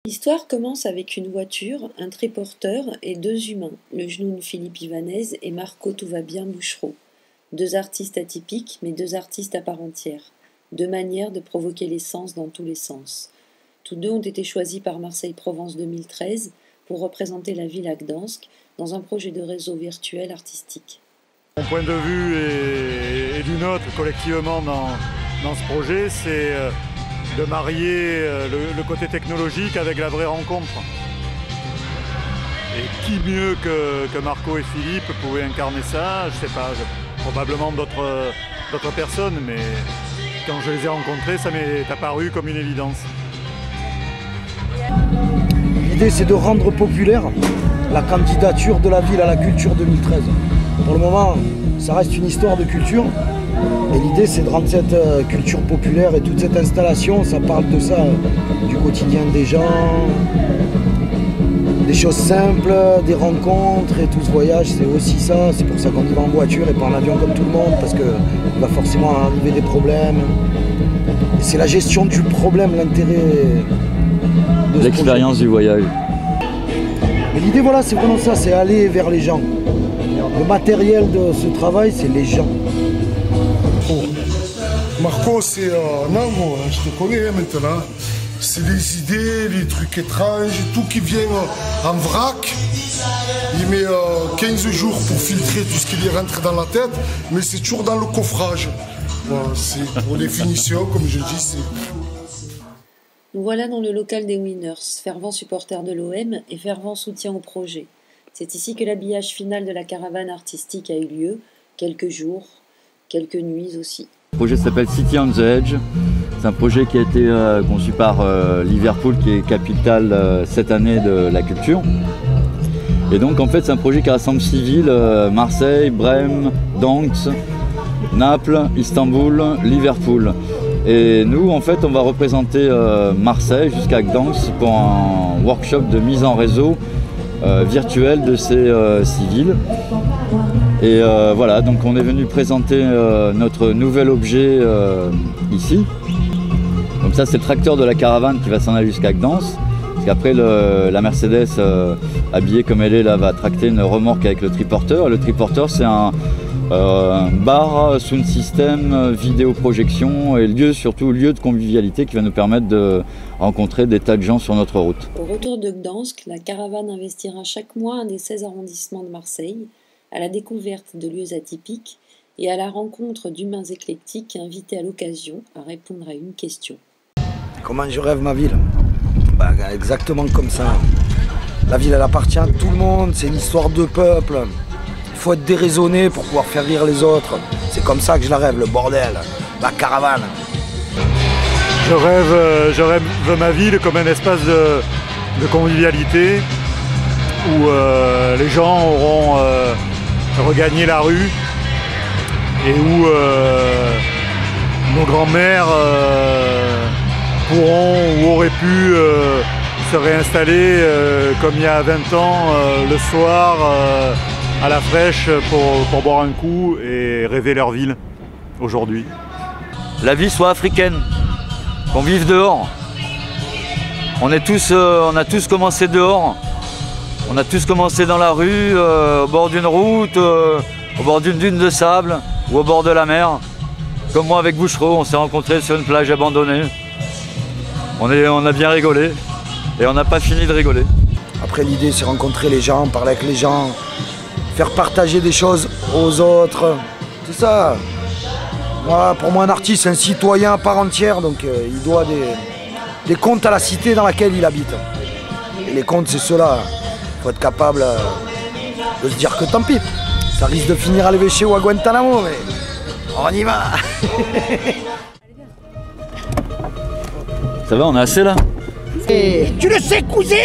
L'histoire commence avec une voiture, un triporteur et deux humains, le genoune Philippe Ivanez et Marco Tout-va-bien Bouchereau. Deux artistes atypiques, mais deux artistes à part entière. Deux manières de provoquer les sens dans tous les sens. Tous deux ont été choisis par Marseille Provence 2013 pour représenter la ville à Gdansk dans un projet de réseau virtuel artistique. Mon point de vue et du nôtre collectivement dans ce projet, c'est de marier le côté technologique avec la vraie rencontre. Et qui mieux que Marco et Philippe pouvaient incarner ça? Je sais pas, probablement d'autres personnes, mais quand je les ai rencontrés, ça m'est apparu comme une évidence. L'idée, c'est de rendre populaire la candidature de la ville à la culture 2013. Pour le moment, ça reste une histoire de culture. Et l'idée, c'est de rendre cette culture populaire et toute cette installation, ça parle de ça, du quotidien des gens, des choses simples, des rencontres et tout ce voyage, c'est aussi ça. C'est pour ça qu'on y va en voiture et pas en avion comme tout le monde, parce qu'il va forcément arriver des problèmes. Et c'est la gestion du problème, l'intérêt de l'expérience du voyage. Mais l'idée, voilà, c'est vraiment ça, c'est aller vers les gens. Le matériel de ce travail, c'est les gens. Marco, c'est Nango, je te connais maintenant. C'est les idées, les trucs étranges, tout qui vient en vrac. Il met 15 jours pour filtrer tout ce qui lui rentre dans la tête, mais c'est toujours dans le coffrage. Voilà, c'est pour les finitions, comme je dis, c'est... Nous voilà dans le local des Winners, fervent supporter de l'OM et fervent soutien au projet. C'est ici que l'habillage final de la caravane artistique a eu lieu, quelques jours, quelques nuits aussi. Le projet s'appelle City on the Edge. C'est un projet qui a été conçu par Liverpool, qui est capitale cette année de la culture. Et donc en fait c'est un projet qui rassemble 6 villes, Marseille, Brême, Gdansk, Naples, Istanbul, Liverpool. Et nous en fait on va représenter Marseille jusqu'à Gdansk pour un workshop de mise en réseau virtuel de ces 6 villes. Et voilà, donc on est venu présenter notre nouvel objet ici. Donc ça c'est le tracteur de la caravane qui va s'en aller jusqu'à Gdansk. Parce qu'après la Mercedes habillée comme elle est là va tracter une remorque avec le triporteur. Et le triporteur c'est un bar, sound system, vidéoprojection et surtout lieu de convivialité qui va nous permettre de rencontrer des tas de gens sur notre route. Au retour de Gdansk, la caravane investira chaque mois un des 16 arrondissements de Marseille, à la découverte de lieux atypiques et à la rencontre d'humains éclectiques invités à l'occasion à répondre à une question. Comment je rêve ma ville? Exactement comme ça. La ville, elle appartient à tout le monde, c'est une histoire de peuple. Il faut être déraisonné pour pouvoir faire rire les autres. C'est comme ça que je la rêve, le bordel, la caravane. Je rêve ma ville comme un espace de convivialité où les gens auront regagné la rue et où nos grands-mères pourront ou auraient pu se réinstaller comme il y a 20 ans le soir à la fraîche pour boire un coup et rêver leur ville aujourd'hui. La vie soit africaine, qu'on vive dehors. On a tous commencé dehors. On a tous commencé dans la rue, au bord d'une route, au bord d'une dune de sable ou au bord de la mer. Comme moi avec Bouchereau, on s'est rencontrés sur une plage abandonnée. On a bien rigolé et on n'a pas fini de rigoler. Après l'idée c'est rencontrer les gens, parler avec les gens, faire partager des choses aux autres. C'est ça. Voilà, pour moi un artiste c'est un citoyen à part entière, donc il doit des comptes à la cité dans laquelle il habite. Et les comptes c'est ceux-là. Il faut être capable de se dire que tant pis. Ça risque de finir à l'évêché ou à Guantanamo, mais on y va. Ça va, on est assez là? Tu le sais, cousin!